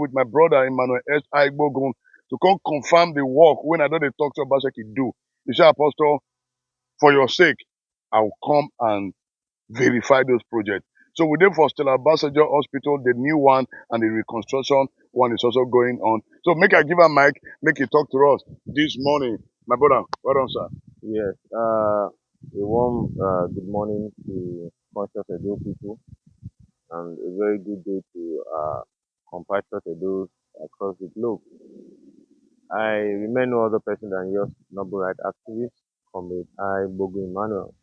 with my brother Emmanuel Agbogun to come confirm the work when I don't talk to Obasanjo do. He said, Apostle, for your sake, I will come and verify those projects. So we did for Stella Obasanjo Hospital, the new one, and the reconstruction one is also going on. So make I give a mic, make you talk to us this morning. My brother, well done, sir. Yes, a warm good morning to conscious Edo people, and a very good day to compassionate Edos across the globe. I remain no other person than your noble right activist, Comrade Agbogun Emmanuel.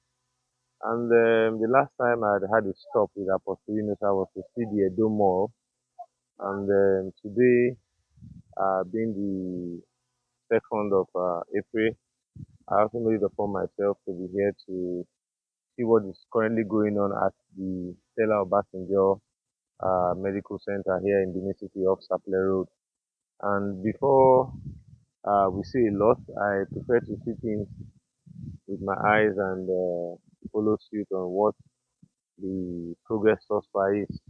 And the last time I had a stop with Apostle Yunus, I was to see the Edo Mall, and today, being the 2nd of April, I also made it upon myself to be here to see what is currently going on at the Stella Obasanjo Medical Center here in the main city of Sapele Road. And before we say a lot, I prefer to see things with my eyes and follow suit on what the progress thus far is.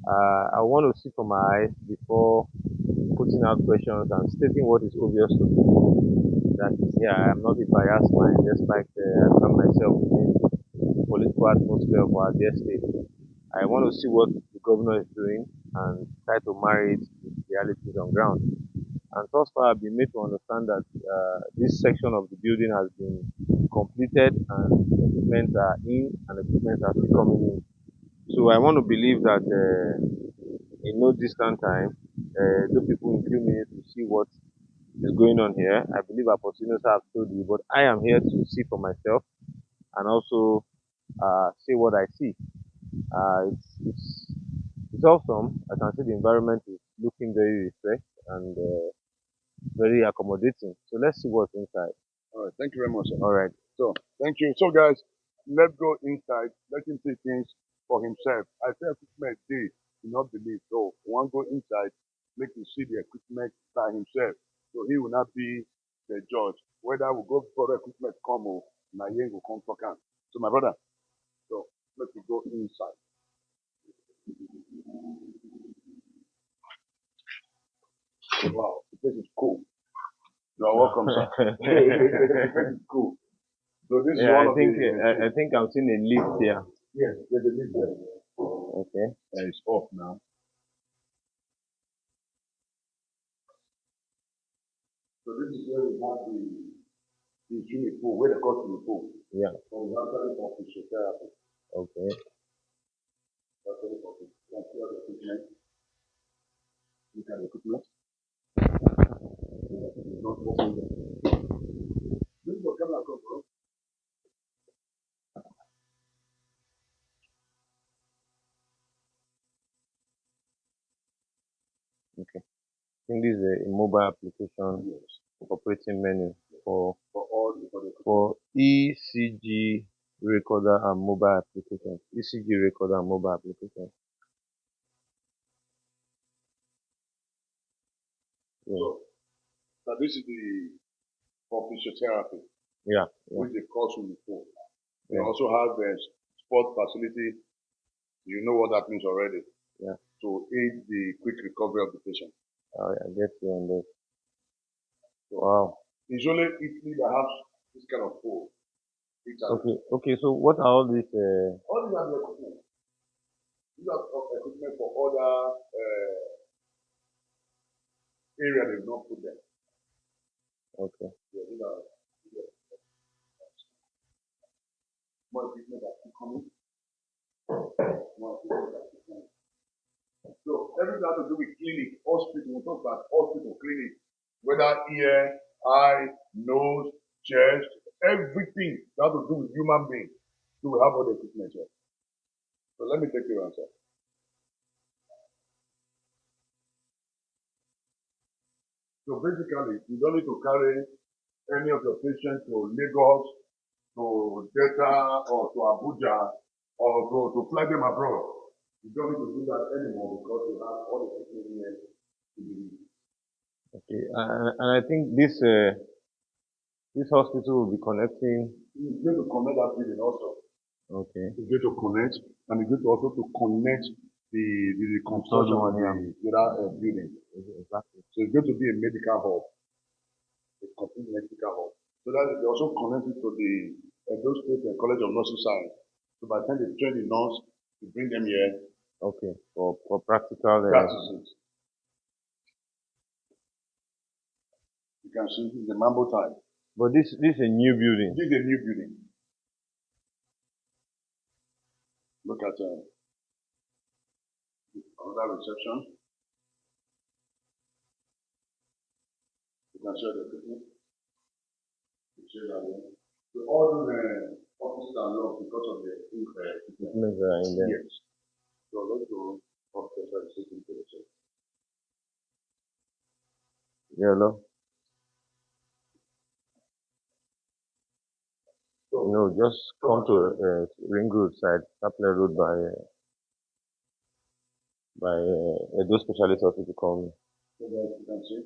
I want to see from my eyes before putting out questions and stating what is obvious to me. That yeah, I am not a biased mind, despite I find myself within the political atmosphere of our dear state. I want to see what the governor is doing and try to marry it with realities on ground. And thus far, I've been made to understand that this section of the building has been completed and equipment are in and equipment are still coming in. So I want to believe that in no distant time, the people in few minutes will see what is going on here. I believe opportunities have told you, but I am here to see for myself and also say what I see. It's awesome. I can see the environment is looking very refreshed and very accommodating. So let's see what's inside. All right, thank you very much, sir. All right. So, thank you. So, guys, let's go inside. Let him see things for himself. I say equipment day, do not believe. So, one go inside, make him see the equipment by himself. So, he will not be the judge. Whether we go for the equipment come or my yen will come for can. So, my brother, so let me go inside. Wow, the place is cool. You are welcome, sir. The place is cool. So, this is Yeah, one I of think the. I think I'm seeing a lift here. Yes, there's a list there. Okay. It's off now. So this is where we have the swimming pool, where they call swimming pool. Yeah. So we have that for physiotherapy. Okay. That's what for equipment. Look at the equipment. It's not working there. This is what camera comes from. Okay. I think this is a mobile application operating menu for all the for ECG recorder and mobile application. ECG recorder and mobile application. Yeah. So this is the for physiotherapy, Yeah. which they call swimming pool. They Yeah. also have a sport facility. You know what that means already. Yeah. To aid the quick recovery of the patient. I get you on this. Wow. It's only Italy that has this kind of pool. Okay. Okay. So what are all these? All these are the equipment. These are equipment for other area they've not put them. Okay. Yeah, these are more equipment that keep coming. More equipment that keep coming. So everything has to do with clinic, hospital, we talk about hospital, clinic, whether ear, eye, nose, chest, everything that has to do with human being. So we have all the equipment here. So let me take your answer. So basically, you don't need to carry any of your patients to Lagos, to Delta, or to Abuja, or to fly them abroad. You don't need to do that anymore because you have all the equipment here to be. Okay. And I think this hospital will be connecting. It's going to connect that building also. Okay. It's going to connect, and it's going to also to connect the construction of the building. Exactly. So it's going to be a medical hub, a complete medical hub. So that they also connect it to the Edo State College of Nursing Science. So by the time they train the nurse, you bring them here, Okay. For practical. practices. You can see this is the Mambo time. But this is a new building. This is a new building. Look at another reception. You can show the equipment. You show that one. So all those offices are locked because of the Equipment are in there. yes. So let's go upstairs and sit into the check. Yeah, no. So No, just come to Ring Road side, Sapler Road by those specialist hospital come. so that you can see.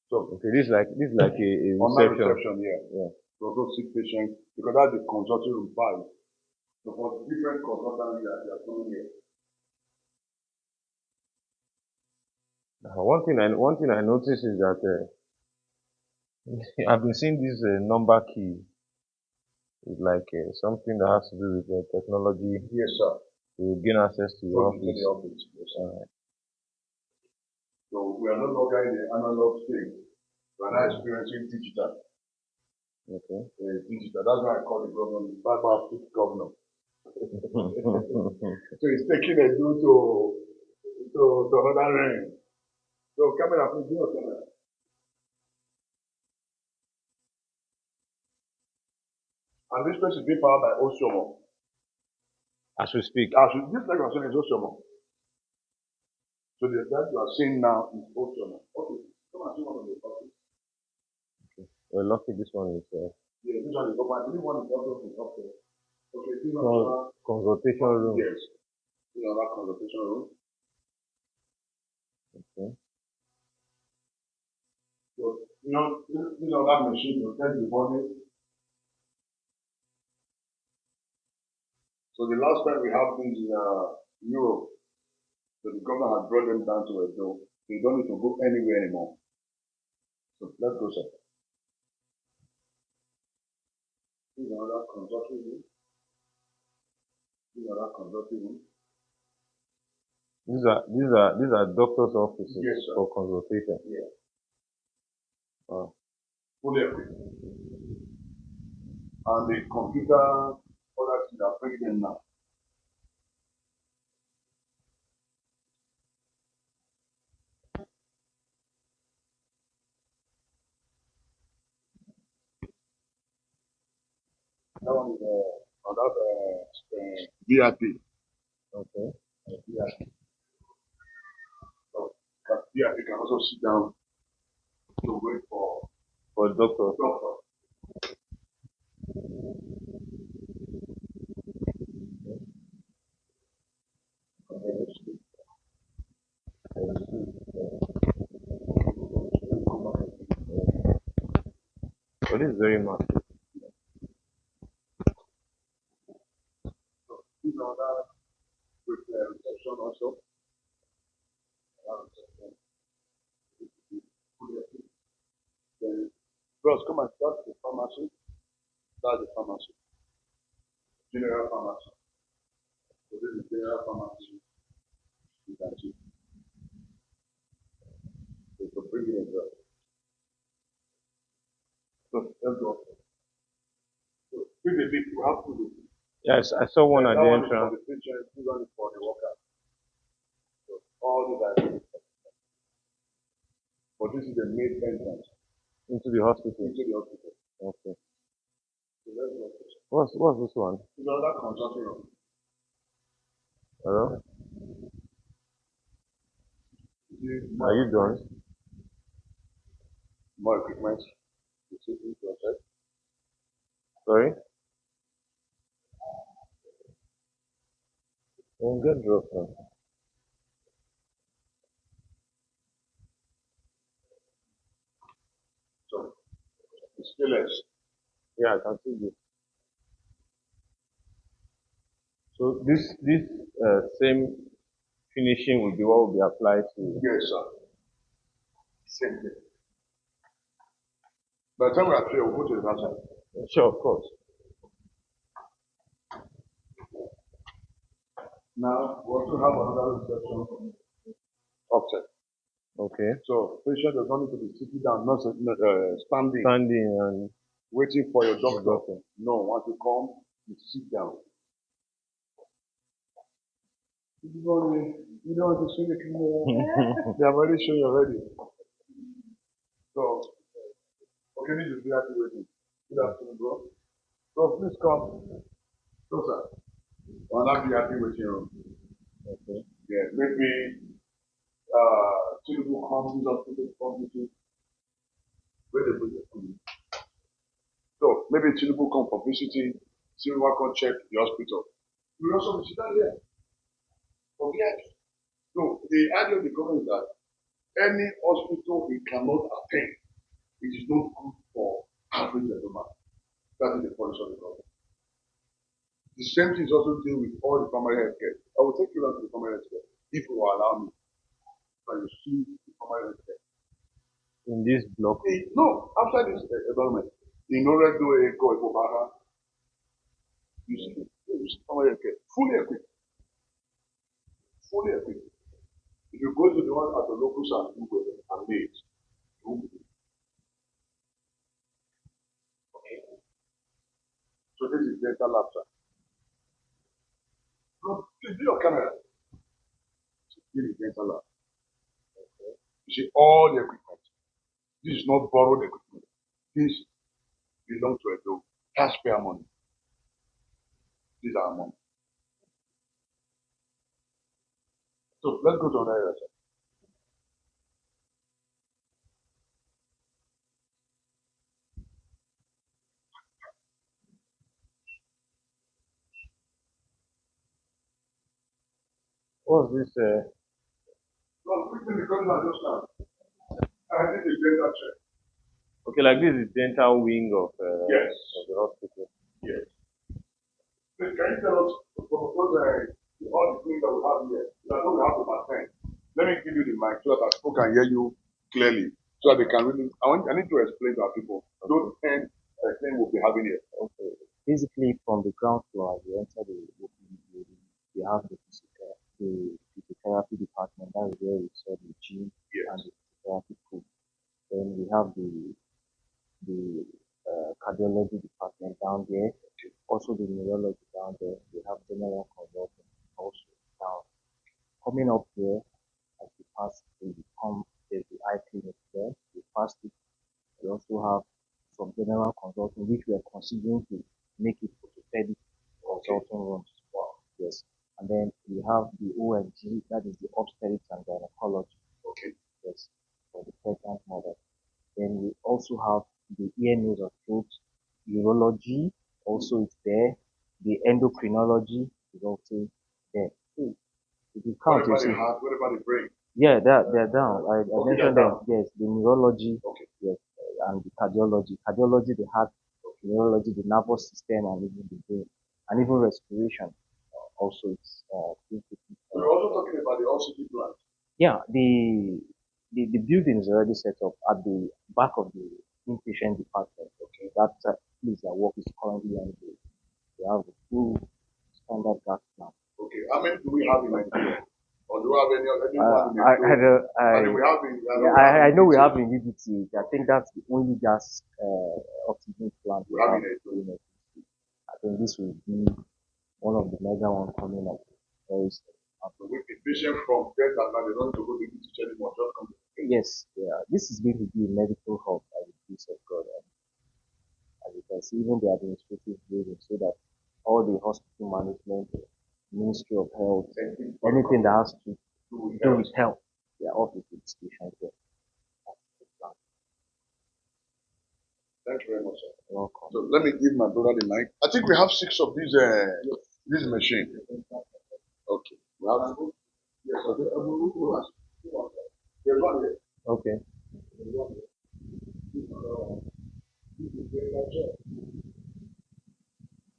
So Okay, this is like a on that reception. reception here, Yeah. we also see patients because that's the consulting room 5. So for different consultants here, they are coming here. One thing I noticed is that I've been seeing this number key. It's like something that has to do with technology Yes, sir. to gain access to your Go to the office. office. Yes, sir. So we are no longer in the analog state. We are now experiencing digital. Okay. Digital. That's why I call the governor the Baba Fifth Governor. So he's taking a due to another range. So camera, please do your camera. And this place is being powered by Oshomo. As we speak. This like I'm saying is Oshomo. So the that you are seeing now is Oshomo. Okay, come and see one of the office. Well, lucky this one is Yeah, this one is open. I believe one is also in office. Okay, this one consultation room. yes. This is another consultation room. Okay. So this is another machine to test the body. So the last time we have this in Europe, so the government has brought them down to a door. So you don't need to go anywhere anymore. So let's go, sir. This is another consulting room. This is another consulting room. These are doctors' offices Yes, sir. for consultation. Yeah. Wow. Fully equipped. And the computer products that are bringing them now. That one is on that VIP. Okay. VIP. So that VIP can also sit down to wait for doctor. doctor. But this is very massive. So this is another with reception also. Then, bros, come and start the pharmacy. That's the pharmacy. General pharmacy. So this is general pharmacy. You can see. So to bring it as well. So let's go. So this is it. We have to do. Yes, I saw one at That the one is for entrance. the patient. This one is for the worker. So all these are. But this is the main entrance Into the hospital. into the hospital. Okay. So let's go. What's this one? This is another consulting room. Hello? More Are you done? More equipment. You see this outside. Sorry? Don't get dropped now. So it's still less. Yeah, I can see this. So this same finishing will be what will be applied to. Yes, sir. Same thing. By the time we are through, we'll go to the other side. Sure, of course. Now, we also have another reception upset. Okay. So, patient does not need to be sitting down, not standing, Standing and waiting for your doctor. doctor. No, once you come, you sit down. You don't want to see the camera. They have already shown you already. So, okay, this is VIP waiting. Good afternoon, bro. So, please come. So, sir, on that VIP waiting room. Okay. Yeah, maybe Tinubu comes, this hospital comes, where they put it. So, maybe Tinubu come for visiting, Tinubu come check the hospital. We also sit down here for VIP. So, the idea of the government is that any hospital it cannot attend, it is not good for average gentleman. That is the policy of the government. The same thing is also deal with all the primary health care. I will take you out to the primary health care if you will allow me. So you see the primary health care. In this block. No, after this environment, in order to do a go Obasanjo, you see primary health care fully equipped. Fully equipped. If you go to the one at the local side, you go there and made. Okay. So this is dental lab, sir. No, do your camera. This is dental lab. Okay. You see all the equipment. This is not borrowed equipment. This belongs to a dog. Taxpayer money. These are money. So let's go to another area. What's this? No, quickly because I just now. I did the dental check. Okay, like this is dental wing Yes. of the hospital. Yes. Please, can you tell us from all the things that we have here? I know we have about 10. Let me give you the mic so that people can hear you clearly. So that they can really I need to explain to our people. Those 10 things we'll be having here. Okay. Basically, from the ground floor, as you enter the opening building, we have the physiotherapy department. That is where we saw the gym Yes. and the physiotherapy pool. Then we have the cardiology department down there. Also the neurology down there. We have general consulting also down. Coming up here, as we pass, there's the eye clinic there. We passed it. We also have some general consulting, which we are considering to make it orthopedic consulting rooms. Wow. Yes. And then we have the ONG, that is the obstetrics and gynecology. Okay. Yes, for the pregnant mother. Then we also have the ear, nose, and throat urology. Also, it's there. The endocrinology is also there. So, if you What count, you about the see, heart? What about the brain? yeah, they're down. I Okay, mentioned they're them. Yes, the neurology, Okay. yes, and the cardiology. Cardiology, the heart, neurology, the nervous system, and even the brain, and even respiration. Also, it's So we're also talking about the oxygen plant. yeah, the building is already set up at the back of the inpatient department. Okay, that place that work is currently on the. We have a full standard gas plant. Okay. How many do we have in Nigeria? Or do we have anyone in the I don't, I know we have in UBT. I think that's the only gas oxygen plant We have in in it. I think this will be one of the mega ones coming up very soon. So we can patient from there that now they don't need to go to the teacher anymore. Just come. Yes, yeah. This is going to be a medical hub by the grace of God. And as you can see, even the administrative building, so that all the hospital management, Ministry of Health, anything that has to do with health, they are all with this patient here. Thank you very much, sir. You're welcome. So let me give my brother the mic. I think we have 6 of these this machine. Okay. We have yes, okay. There's one here. Okay. There's one here.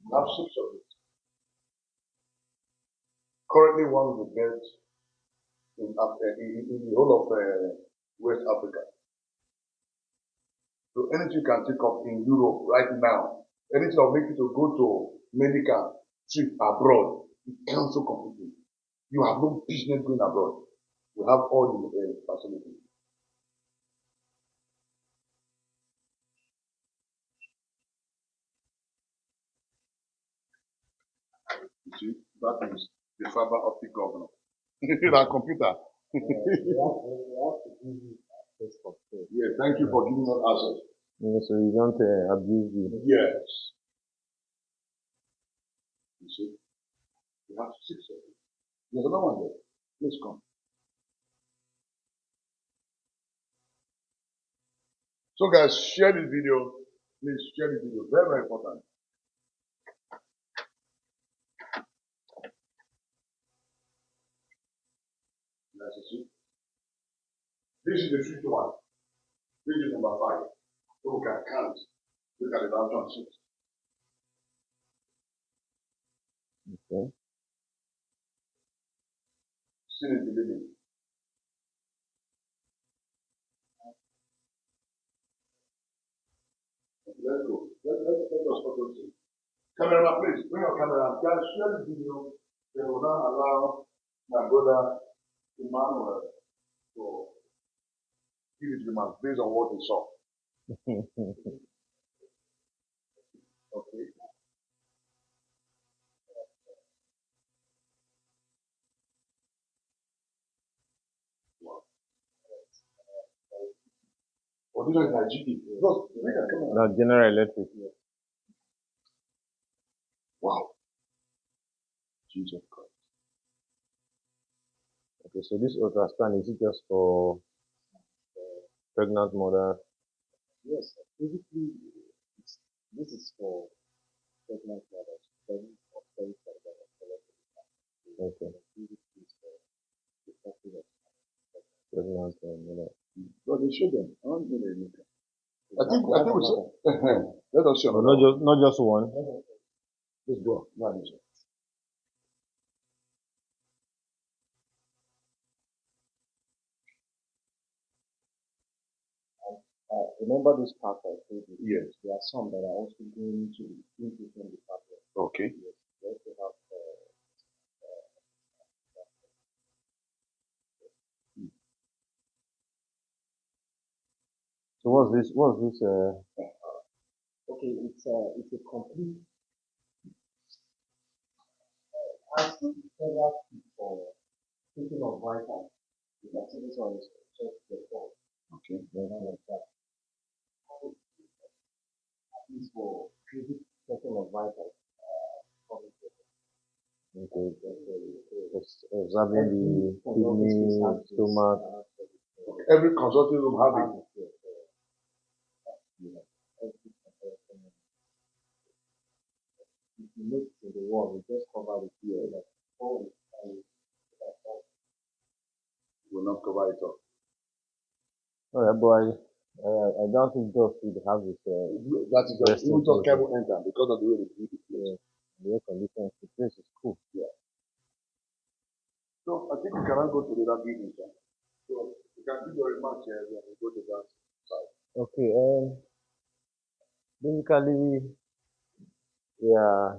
We have 6 of it. Currently, one of the best in the whole of West Africa. So anything you can think of in Europe right now, anything that will make you to go to medical trip abroad, you cancel completely. You have no business going abroad. You have all the facilities. You see, that is the fiber optic governor. That computer. Yeah, thank you for giving us access. Yeah, so you don't abuse the. Yes. You see, you have 6 of them. There's another one there. Please come. So guys, share this video. Please share this video. Very, very important. Yes, you see. This is the fifth one. This is number 5. So we can count. Look at the last one. 6. Okay. Sin is believing. Let's go. Let us photo see. Camera, please. Bring your camera. Guys, share the video. They will not allow my brother Emmanuel to give it to the man based on what he saw. Okay. Wow. Oh, this one is Nigeria. Look, bring your camera. Now, General Electric. Wow. Jesus Christ. Okay, so this ultrasound, is it just for pregnant mother? Yes, basically, this is for pregnant mothers, pregnant or very pregnant or Okay, basically it's for the couple of pregnant mother. But they show them. I don't think they look. I that, think we should. Let us see But another. not just one. Let's go. Right. remember this part I told you. Yes. There are some that are also going to different departments. Okay. Yes, they also have So what's this? What's this? okay, it's a complete asking several for taking of vitals. That's this one is just the phone. Okay. Like that. At least for basic taking of vitals. Okay, observing the kidney, stomach. Okay. Every consulting room have it. If you look to the wall, we just cover the ear. Like, oh, Will not cover it up. Oh, yeah, but I don't think those would have this. That is just even just cable enter because of the way they do the place. The air conditioning. The place is cool. Yeah. So I think we cannot go to the other building, sir. So you can do your remarks here and we go to that side. Okay. Basically, yeah,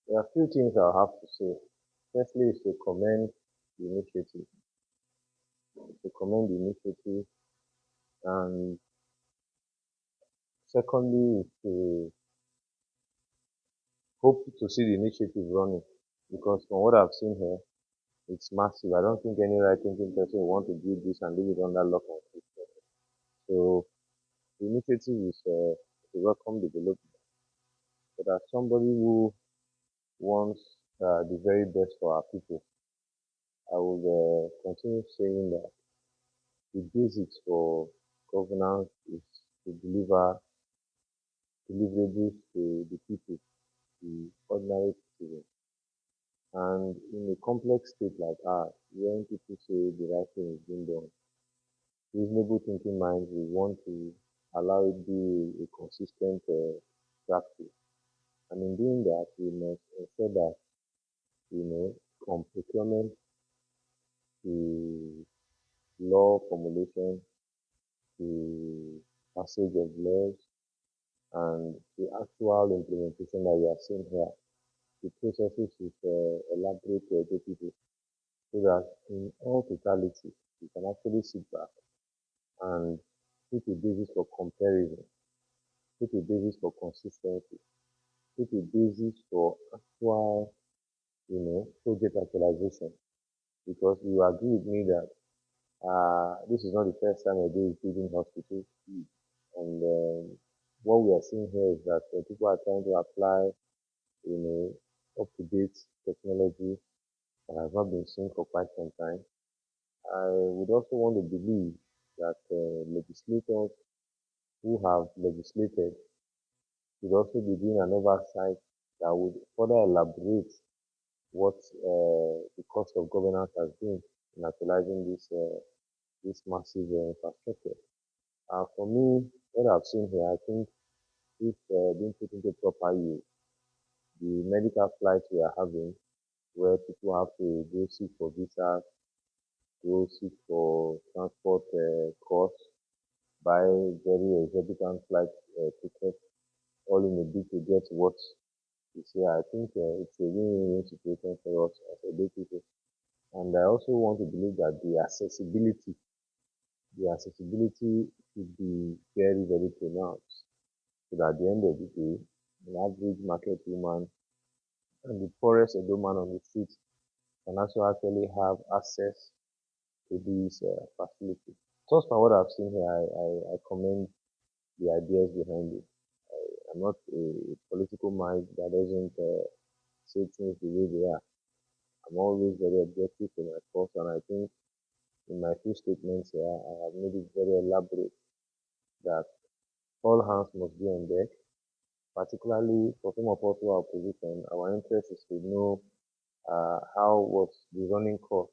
there are a few things I'll have to say. Firstly, is to commend the initiative. To commend the initiative, and secondly, is to hope to see the initiative running, because from what I've seen here, it's massive. I don't think any right-thinking person will want to build this and leave it under lock and key. So the initiative is a welcome development. But as somebody who wants the very best for our people, I would continue saying that the basics for governance is to deliver deliverables to the people, the ordinary citizens. And in a complex state like ours, when people say the right thing is being done, reasonable thinking minds will want to allow it be a consistent practice. And in doing that, we must ensure that, from procurement to law formulation to passage of laws and the actual implementation that we are seeing here, the processes is elaborate to educate people so that in all totality, you can actually sit back and put a basis for comparison, put a basis for consistency, put a basis for actual, project actualization. Because you agree with me that this is not the first time a day is building hospitals. And what we are seeing here is that people are trying to apply, you know, up-to-date technology that has not been seen for quite some time. I would also want to believe that legislators who have legislated should also be doing an oversight that would further elaborate what the cost of governance has been in actualizing this massive infrastructure. For me, what I've seen here, I think if being put into proper use, the medical flights we are having, where people have to go seek for visas, go seek for transport costs, buy very exorbitant flight tickets, all in a bid to get what you say. I think it's a win-win situation for us as a day people. And I also want to believe that the accessibility should be very, very pronounced. So that at the end of the day, an average market woman and the poorest Edo man on the street can also actually have access to these facilities. Just from what I've seen here, I commend the ideas behind it. I'm not a political mind that doesn't say things the way they are. I'm always very objective in my thoughts, and I think in my few statements here, I have made it very elaborate that all hands must be on deck, particularly for some of us who are opposition. Our interest is to know how was the running cost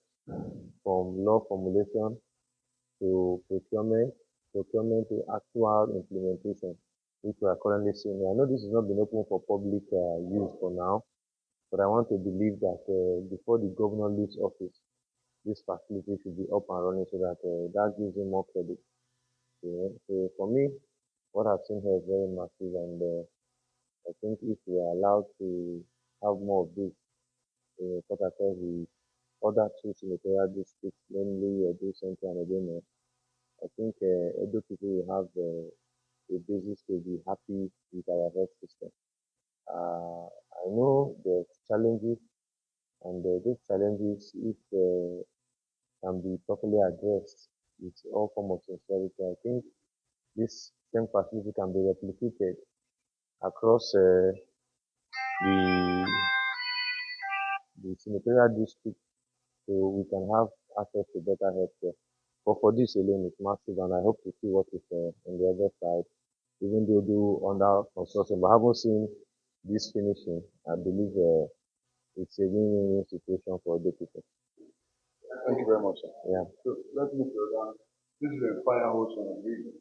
from law formulation to procurement to actual implementation, which we are currently seeing. I know this has not been open for public use for now, but I want to believe that before the governor leaves office, this facility should be up and running so that that gives him more credit. So for me, what I've seen here is very massive, and I think if we are allowed to have more of this, cut across the other two senatorial districts, namely Edo Central and Edo North, I think Edo people will have a basis to be happy with our health system. I know there's challenges, and those challenges, if can be properly addressed with all form of sincerity, I think this same facility can be replicated across the senatorial district, so we can have access to better healthcare. But for this alone, it's massive, and I hope to see what is on the other side. Even though do under construction, but I haven't seen this finishing. I believe it's a win-win situation for the people. Thank you very much, sir. Yeah. So let's move further. This is a fire hose on the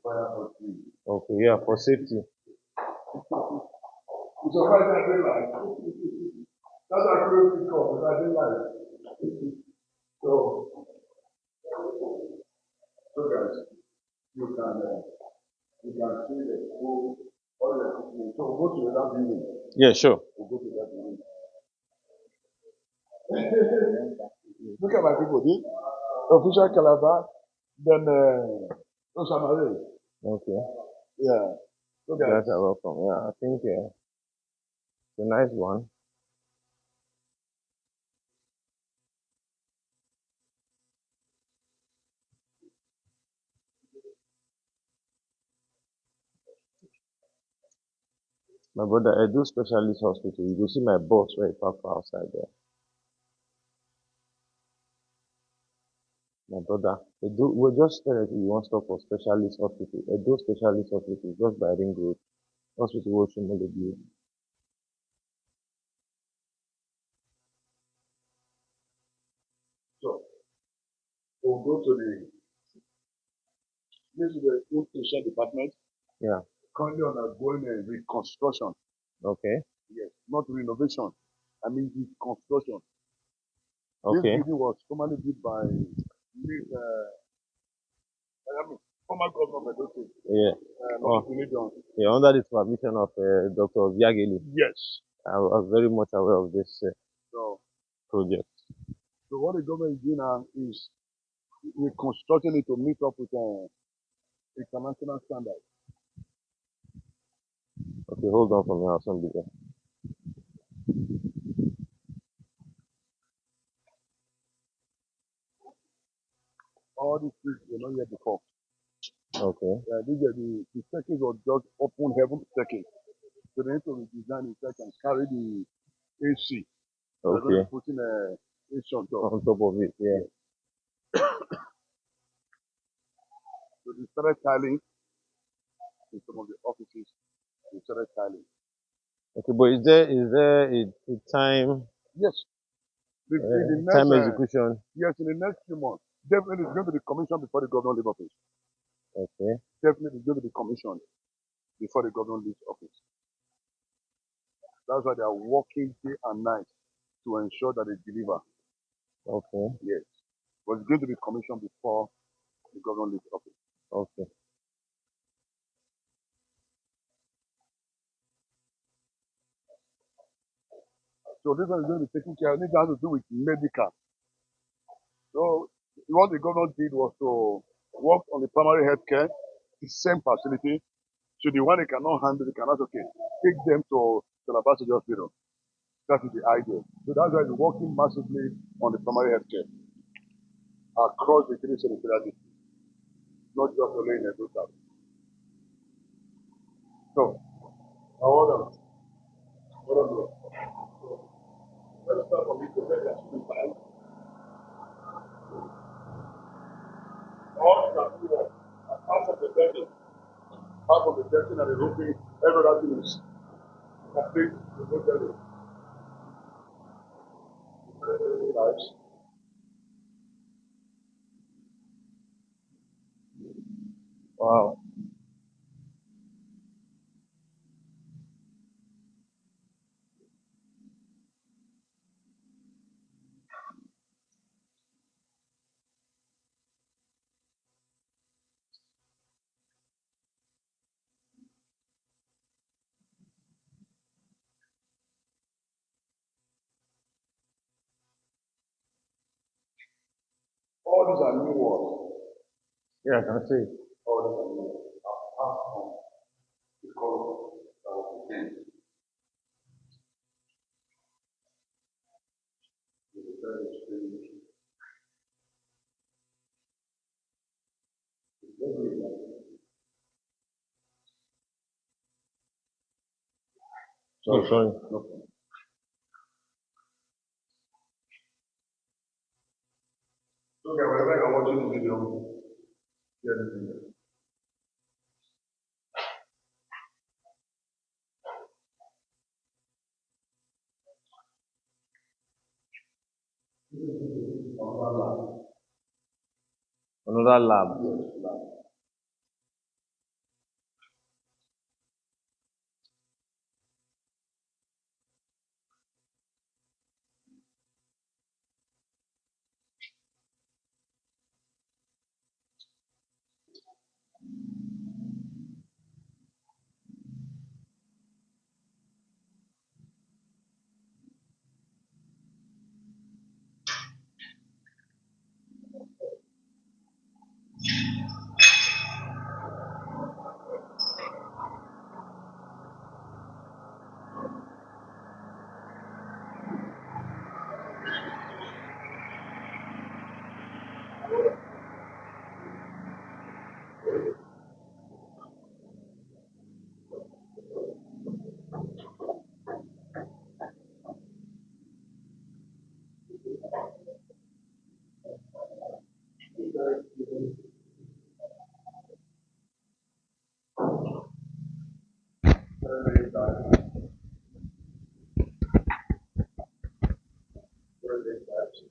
fire hose. Okay. Yeah. For safety. It's a right I didn't like. That's a great call, but I didn't like. So, so guys, you can see the whole all the equipment. So we'll go to that building. Yeah. Sure. We'll go to that building. Look at my people. This official Calabar, then Osamare. Okay. Yeah. So You guys, guys are welcome. Yeah. I think it's a nice one. My brother, I do specialist hospital. You go see my boss right park for outside there. My brother, we're just telling you want stop for specialist hospital. I do specialist hospital just by Ring Road. Hospital will show me. so we'll go to this is the inpatient department. Yeah. Currently undergoing a reconstruction. Okay. Yes, not renovation. I mean reconstruction. This Okay. building was formerly built by I mean, former governor of Edo State, Yeah. not Oh, religion. yeah, under the supervision of Dr. Viageli. Yes. I was very much aware of this So, project. so what the government is doing now is reconstructing it to meet up with international standards. Okay, hold on for me. I'll soon be there. All these things were not here before. Okay. These are the staircase was just open heaven staircase. So they need to redesign it and carry the AC. They're going to Okay. be putting a AC on top. On top of it, yeah. Yes. So they started tiling in some of the offices. They started tiling. Okay, but is there a time Yes. In the next time execution? yes, in the next few months, definitely it's going to be commissioned before the governor leaves office. Okay. Definitely it's going to be commissioned before the governor leaves office. That's why they are working day and night to ensure that they deliver. Okay. Yes. But it's going to be commissioned before the governor leaves office. Okay. So this one is going to be taken care of. It has to do with medical. So what the governor did was to work on the primary health care, the same facility. So the one they cannot handle, they cannot, okay, take them to Obasanjo hospital. That is the idea. So that's why we're working massively on the primary health care across the three senatorial districts, not just only in Edo South. So, hold on. Hold on. Let's start from the presentation time. All the people, half of the testing, and the roofing, every other thing is complete. The project is lives. Wow. All these are new words. Yeah, I can see it. All these are new words. Apart from the color that was again. The very strange. So sorry. No. So, whenever you're watching the video, share the video. Another lab. Very tight. Very tight.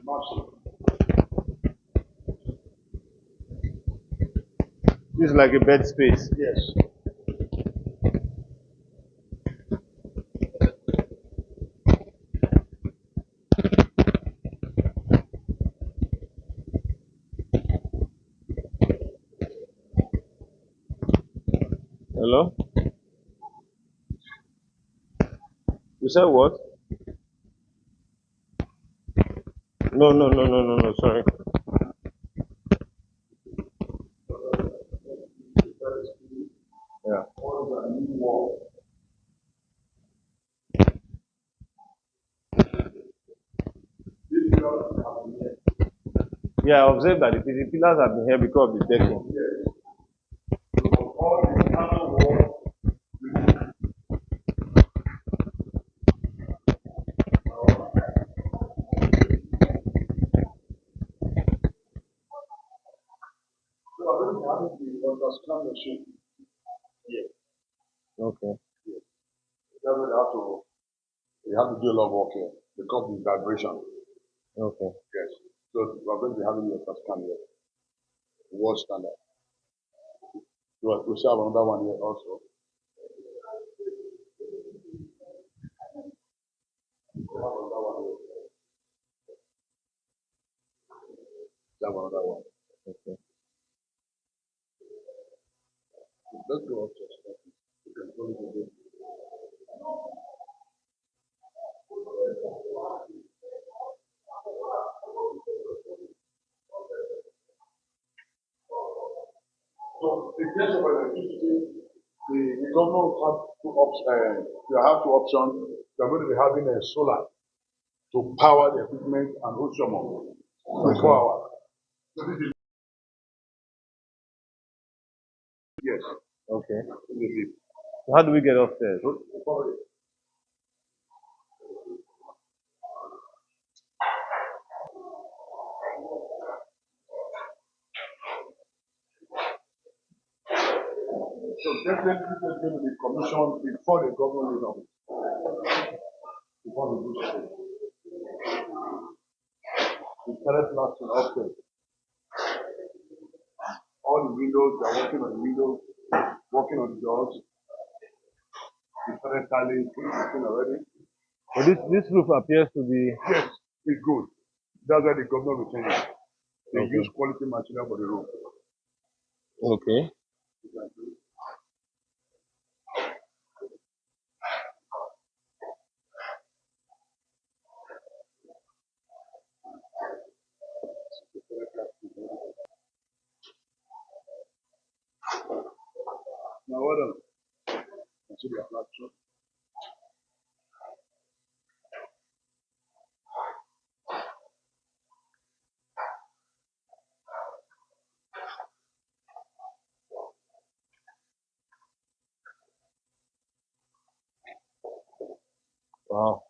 Massive. This is like a bed space. Yes. Hello? You said what? No, no, no, no, no, no, sorry. Yeah. Yeah, I observed that the pillars have been here because of the decking. Okay. We have to do a lot of work here because of the vibration. Okay. Yes. So we're going to be having a scan here. World standard. We shall have another one here also. We have another one here. We have another one. Okay. Let's go upstairs. We can call it a day. So in case of electricity, the government will have you have two options. You're going to be having a solar to power the equipment and also more. 24 hours. So this is yes. Okay. In the lift. So how do we get upstairs? So, definitely this is going to be commissioned before the government is on. Before the do so. The tenant last in upstairs. All the windows, they are working on the windows, working on the doors. The tenant tiling is already. But this roof appears to be Yes, it's good. That's why the government will change it. They okay. use quality material for the roof. Okay. Now what else? Consider your flat truck. Wow.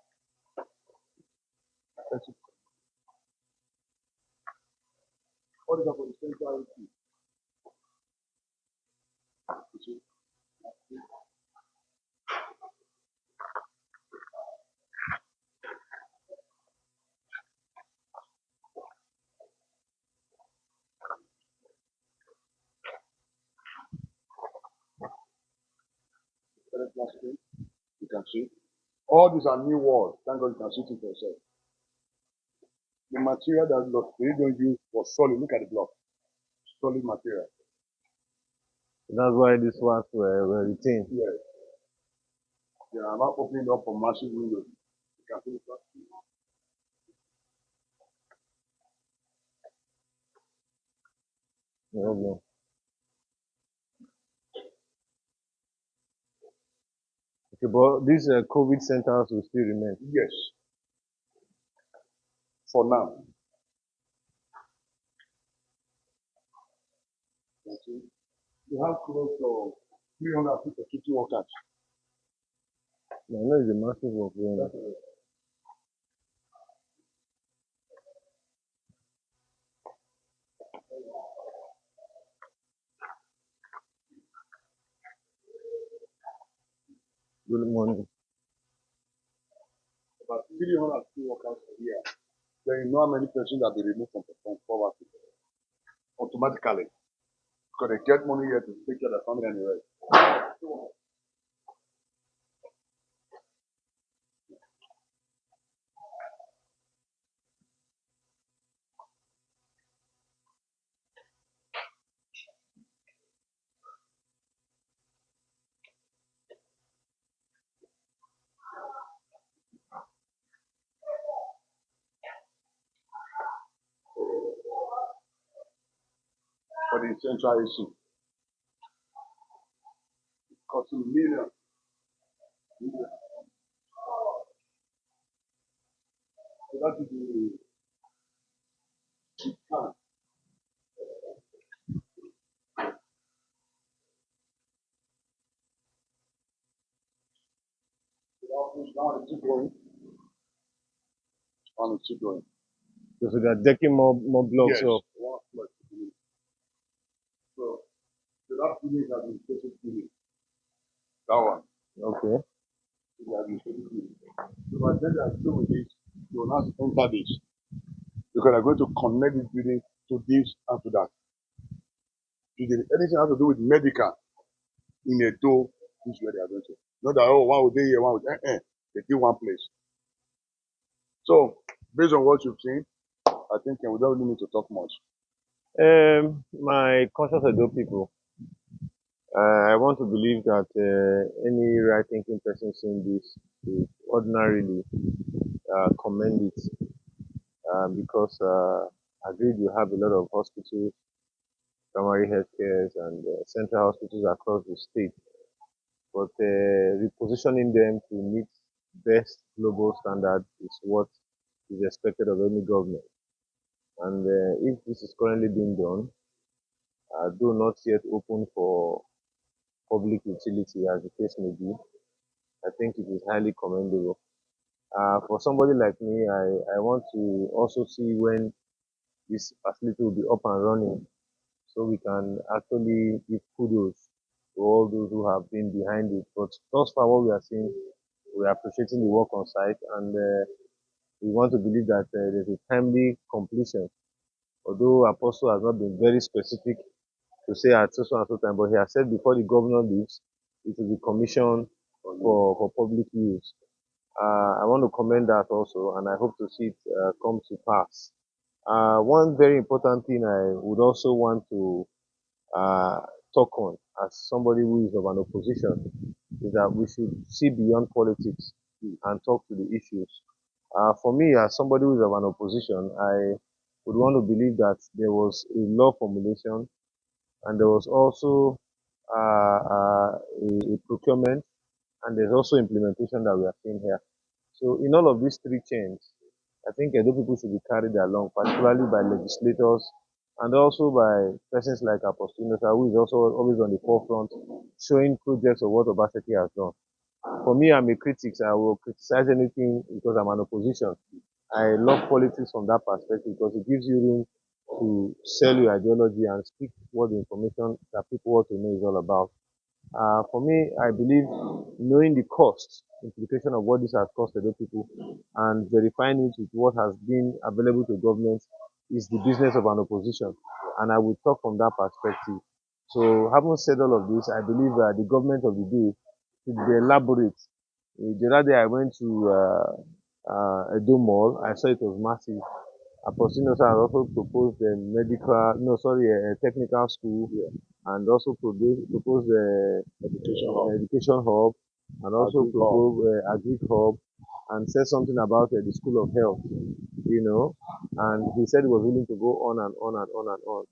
What is up with the central IT? You can see. All these are new walls. Thank God you can see it for yourself. The material that they don't use was solid. Look at the block. Solid material. So that's why these ones were retained. Yes. They are not opening up for massive windows. You can see it. Okay. Okay, but these COVID centers will still remain. Yes. For now. You see. We have close to 350 workers. I know it's a massive work going on. Good morning. About 350 workers a year. Then you know how many persons that be removed from poverty automatically. Because they get money here to take care of their family and the rest. for the central issue. Costing millions. So that is the plan. Now it's still going. And it's still going. So they're decking more blocks Yes. up. One plus two. So that feeling is administrative feeling. That one. Okay. The administrative feeling. So by the time they are through with this, they will not enter this. Because they're going to connect this building to this and to that. If there is anything has to do with medical in a door, this is where they are going to. Not that, oh, one will be here, one will they do one place. So, based on what you've seen, I think we don't really need to talk much. My conscious Edo people, I want to believe that any right-thinking person seeing this will ordinarily commend it because agreed you have a lot of hospitals, primary health cares, and central hospitals across the state, but repositioning them to meet best global standard is what is expected of any government. And if this is currently being done, though not yet open for public utility as the case may be, I think it is highly commendable. For somebody like me, I want to also see when this facility will be up and running so we can actually give kudos to all those who have been behind it. But thus far, what we are seeing, we are appreciating the work on site and we want to believe that there's a timely completion. Although Apostle has not been very specific to say at so and so time, but he has said before the governor leaves, it will be commissioned for public use. I want to commend that also, and I hope to see it come to pass. One very important thing I would also want to uh, talk on as somebody who is of an opposition is that we should see beyond politics and talk to the issues. For me, as somebody who is of an opposition, I would want to believe that there was a law formulation and there was also a procurement and there's also implementation that we are seeing here. So in all of these three chains, I think Edo people should be carried along, particularly by legislators and also by persons like Apostle Inosa, who is also always on the forefront, showing projects of what Obaseki has done. For me, I'm a critic, so I will criticize anything because I'm an opposition. I love politics from that perspective because it gives you room to sell your ideology and speak what the information that people want to know is all about. For me, I believe knowing the cost, implication of what this has cost other people, and verifying it with what has been available to government is the business of an opposition. And I will talk from that perspective. So, having said all of this, I believe the government of the day should be elaborate. The other day I went to Edo Mall. I saw it was massive. Apostinosa has also proposed a medical, no, sorry, a technical school, and also proposed education hub, and also proposed agric hub, and said something about the school of health, and he said he was willing to go on and on and on and on.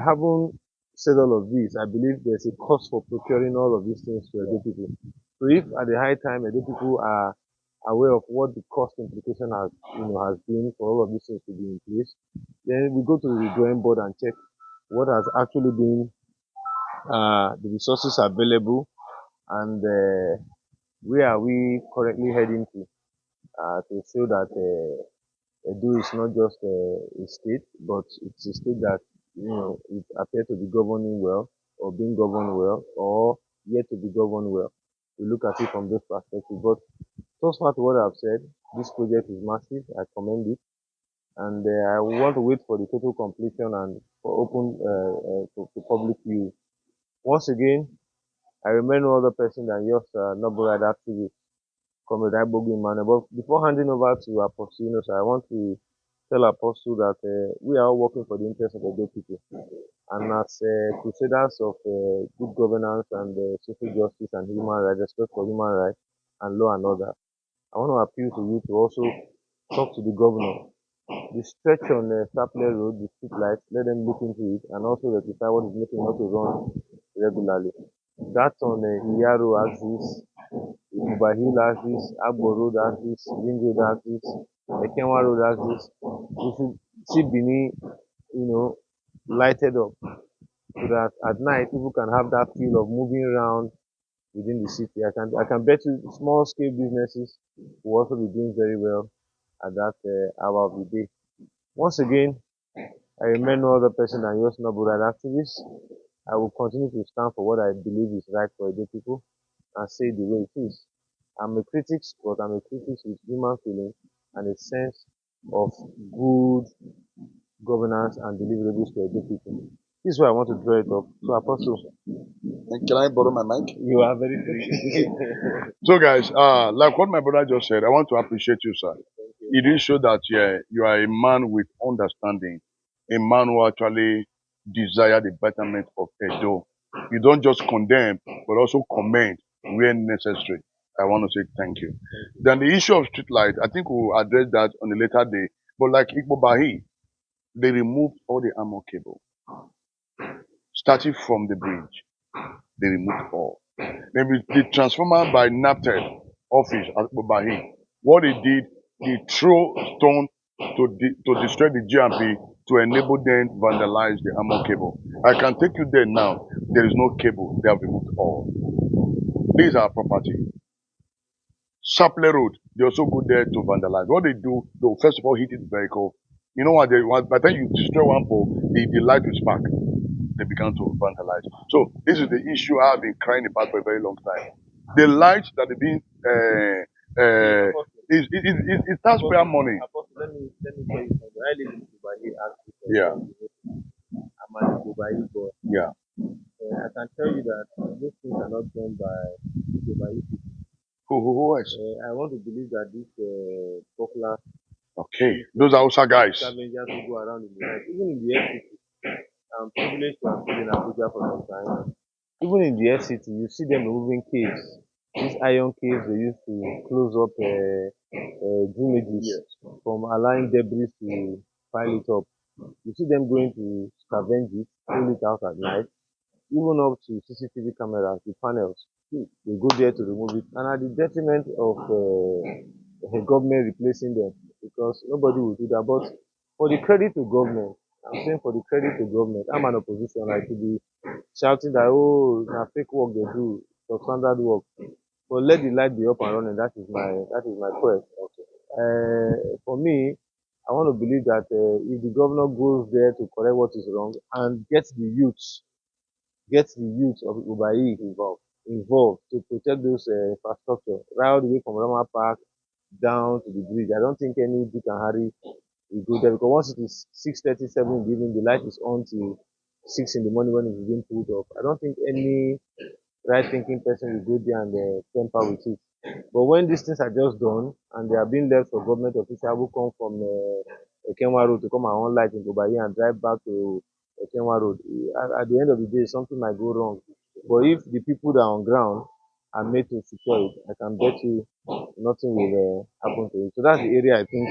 Having said all of this, I believe there's a cost for procuring all of these things to Edo people. So if at the high time Edo people are aware of what the cost implication has been for all of these things to be in place, then we go to the drawing board and check what has actually been the resources available and where are we currently heading to show that Edo is not just a state, but it's a state that it appears to be governing well, or being governed well, or yet to be governed well. We look at it from this perspective. But so far to what I've said, this project is massive. I commend it, and I want to wait for the total completion and for open to public use. Once again, I remain no other person than yours, Noble activist, Comrade Agbogun Emmanuel. But before handing over to Apostle, I want to tell Apostle that we are all working for the interest of the good people. And as crusaders of good governance and social justice and human rights, respect for human rights and law and order, I want to appeal to you to also talk to the governor The stretch on Sapler Road, the street lights, let them look into it and also rectify what is making not to run regularly. That's on Iyaro axis, Uba Hill axis, Agbo Road axis, Ring Road axis, Ekenwa Road axis. We should see Benin, lighted up so that at night people can have that feel of moving around within the city. I can bet you small scale businesses will also be doing very well at that hour of the day. Once again, I remain no other person than yours, noble right activist. I will continue to stand for what I believe is right for the people and say the way it is. I'm a critic, but I'm a critic with human feeling and a sense of good governance and deliverables to the people. This is why I want to draw it up. So, Apostle, And can I borrow my mic? you are very free. So, guys, like what my brother just said, I want to appreciate you, sir. It did show that you are a man with understanding, a man who actually desire the betterment of Edo. You don't just condemn, but also commend where necessary. I want to say thank you. Then the issue of street light, I think we'll address that on a later day. But like Igbo Bahi, they removed all the armor cable, starting from the bridge. They removed all. Then with the transformer by NAPTED office at Bahi, what they did, they throw stone to destroy the GMP to enable them vandalize the armor cable. I can take you there now. There is no cable. They have removed all. These are property. Sapler Road, they also go there to vandalize. What they do, they'll first of all hit the vehicle. You know what they want? By the time you destroy one pole, the light will spark. They began to vandalize. So this is the issue I've been crying about for a very long time. The lights that have been is taxpayer money. Apostle, let me tell you something. I live in Dubai actually. Yeah, I'm an Dubai boy. yeah. I can tell you that these things are not done by Dubai people. Who else? I want to believe that these popular Okay, those are also guys. scavengers who go around in the night, even in the FCT. I'm privileged to have been in Abuja for some time. Even in the FCT, you see them removing caves. These iron caves they used to close up drainages from allowing debris to pile it up. You see them going to scavenge it, pull it out at night, even up to CCTV cameras, the panels. They go there to remove it, and at the detriment of the government replacing them, because nobody will do that. But for the credit to government, I'm saying for the credit to government, I'm an opposition. I could be shouting that, oh, na fake work they do, substandard work. But let the light be up and running. That is my quest. Okay. For me, I want to believe that if the governor goes there to correct what is wrong and get the youth of Ubai involved to protect those infrastructure right all the way from Rama Park down to the bridge. I don't think any Dick and Harry will go there because once it is 6:37 in the evening, the light is on till 6 in the morning when it is being pulled off. I don't think any right thinking person will go there and temper with it. But when these things are just done and they are being left for government officials who come from Ekenwa Road to come and on light in Dubai and drive back to Ekenwa Road, at the end of the day, something might go wrong. But if the people that are on ground are made to secure it, I can bet you nothing will happen to it. So that's the area I think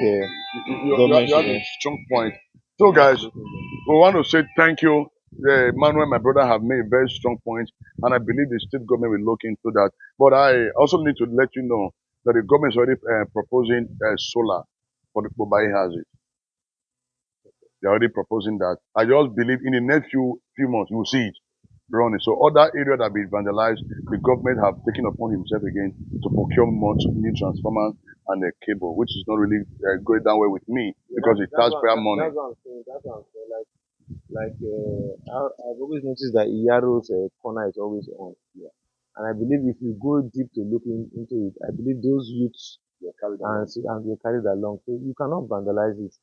government You have should. a strong point. So, guys, we want to say thank you. Emmanuel, my brother, have made a very strong point, and I believe the state government will look into that. But I also need to let you know that the government is already proposing solar for the Bobai houses. They're already proposing that. I just believe in the next few months you will see it running. So other areas that have been vandalized, the government have taken upon himself again to procure more new transformers and a cable, which is not really going down well with me because it taxpayer money. That's what I'm saying. That's what I'm saying. I've always noticed that Iyaro's corner is always on. Yeah. And I believe if you go deep to look into it, I believe those youths and they carried along. So you cannot vandalize it.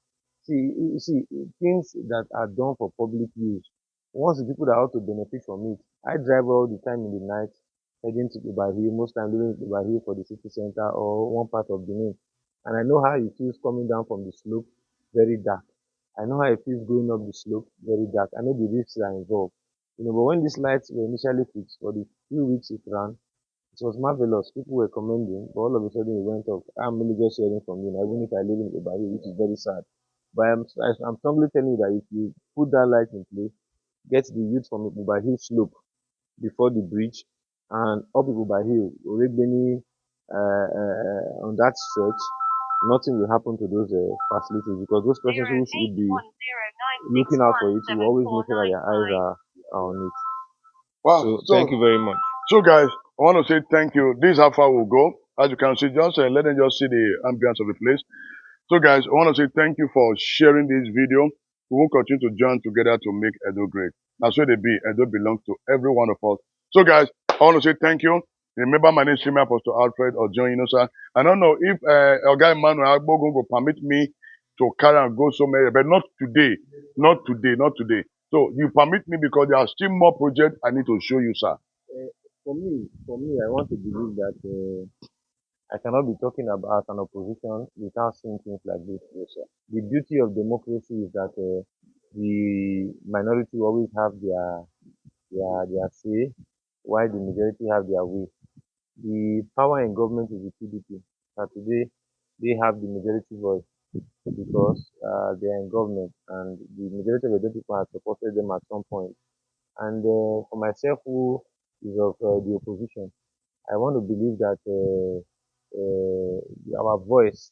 See, things that are done for public use. Once the people that ought to benefit from it, I drive all the time in the night, heading to Ibahi, most time leaving Ibahi for the city center or one part of Benin. And I know how it feels coming down from the slope, very dark. I know how it feels going up the slope, very dark. I know the risks are involved. But when these lights were initially fixed, for the few weeks it ran, it was marvelous. People were commending, but all of a sudden it went off. I'm really just hearing from you now, even if I live in Ibadan, which is very sad. But I'm strongly telling you that if you put that light in place, get the youth from Ibuba Hill slope before the bridge and up Ibuba Hill, Oregbeni, on that stretch, nothing will happen to those facilities because those persons who should be looking out for it will always make sure that their eyes are on it. Wow. So So, thank you very much. so guys, I want to say thank you. This is how far we'll go. As you can see, just let them just see the ambience of the place. So guys, I want to say thank you for sharing this video. We will continue to join together to make Edo great. That's where they be. Edo belongs to every one of us. So guys, I want to say thank you. Remember my name is Senior Apostle Alfred or John Inosa. I don't know if our guy Emmanuel Agbogun will permit me to carry and go somewhere, but not today. Not today, not today. So you permit me because there are still more projects I need to show you, sir. For me, I want to believe that I cannot be talking about an opposition without seeing things like this. Yes, sir. The beauty of democracy is that the minority always have their say, while the majority have their way. The power in government is the PDP. But today, they have the majority voice because they are in government, and the majority of the people have supported them at some point. And for myself, who is of the opposition, I want to believe that our voice,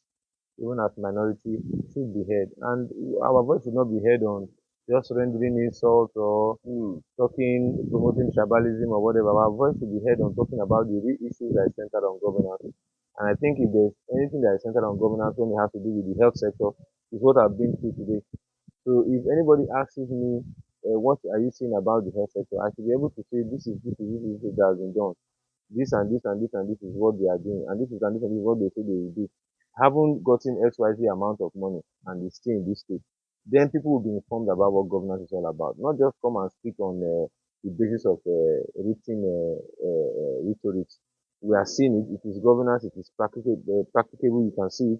even as minority, should be heard. And our voice should not be heard on just rendering insults or talking, promoting tribalism or whatever. Our voice should be heard on talking about the real issues that is centered on governance. And I think if there's anything that is centered on governance when it has to do with the health sector, is what I've been through today. So if anybody asks me, what are you saying about the health sector, I should be able to say this is that has been done. This and this and this and this is what they are doing, and this is what they say they will do. Haven't gotten XYZ amount of money and they stay in this state. Then people will be informed about what governance is all about. Not just come and speak on the basis of written rhetoric. We are seeing it. It is governance. It is practicable. You can see it.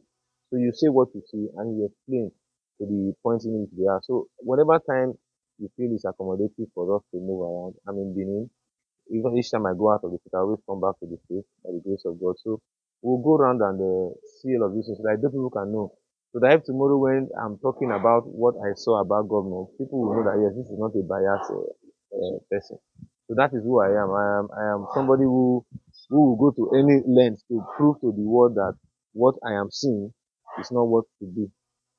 So you say what you see and you explain to the point in which they are. So whatever time you feel is accommodative for us to move around. I'm in Benin. Even each time I go out of the state, I always come back to the state by the grace of God. So we'll go around and see all of this so that those people can know. So that if tomorrow when I'm talking about what I saw about government, people will know that yes, this is not a biased person. So that is who I am. I am somebody who will go to any length to prove to the world that what I am seeing is not what to be.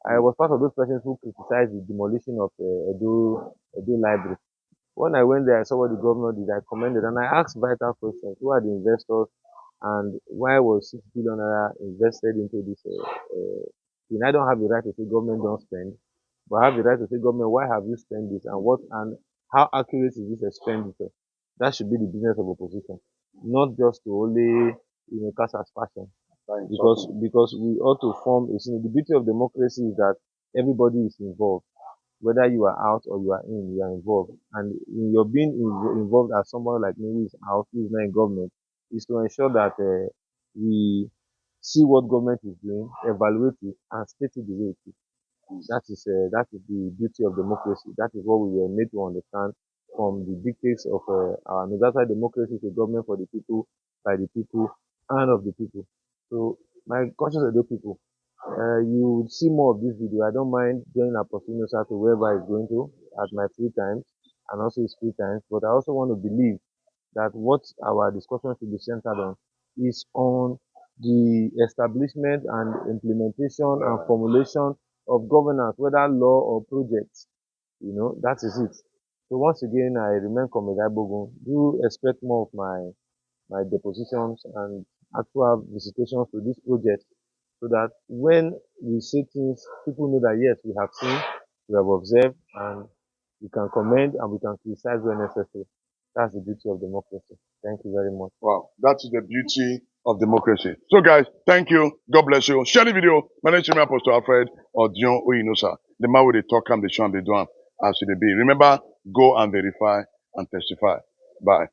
I was part of those persons who criticized the demolition of Edo Library. When I went there, I saw what the governor did. I commended and I asked vital questions. Who are the investors and why was 6 billion naira invested into this thing? I don't have the right to say government don't spend, but I have the right to say government, why have you spent this and what and how accurate is this expenditure? That should be the business of opposition, not just to only cast as fashion. Because we ought to form a The beauty of democracy is that everybody is involved whether you are out or you are in, you are involved. And in your being involved as someone like me who is out, who is not in government, is to ensure that we see what government is doing, evaluate it, and state it the way it is. That is the beauty of democracy. That is what we were made to understand from the dictates of our universal democracy is a government for the people, by the people, and of the people. So my conscious Edo people, you would see more of this video. I don't mind joining Apostinosa to wherever it's going to at my free times and also his free times. But I also want to believe that what our discussion should be centered on is on the establishment and implementation and formulation of governance, whether law or projects. That is it. So once again, I remain Comrade Agbogun. Do expect more of my depositions and actual visitations to this project so that when we say things, people know that yes, we have seen, we have observed, and we can comment and we can criticize when necessary. That's the beauty of democracy. Thank you very much. Wow, that is the beauty of democracy. So, guys, thank you. God bless you. Share the video. My name is Apostle Alfred or Dion Oyinosa. The man with the talk and the show and the do am as it be. Remember, go and verify and testify. Bye.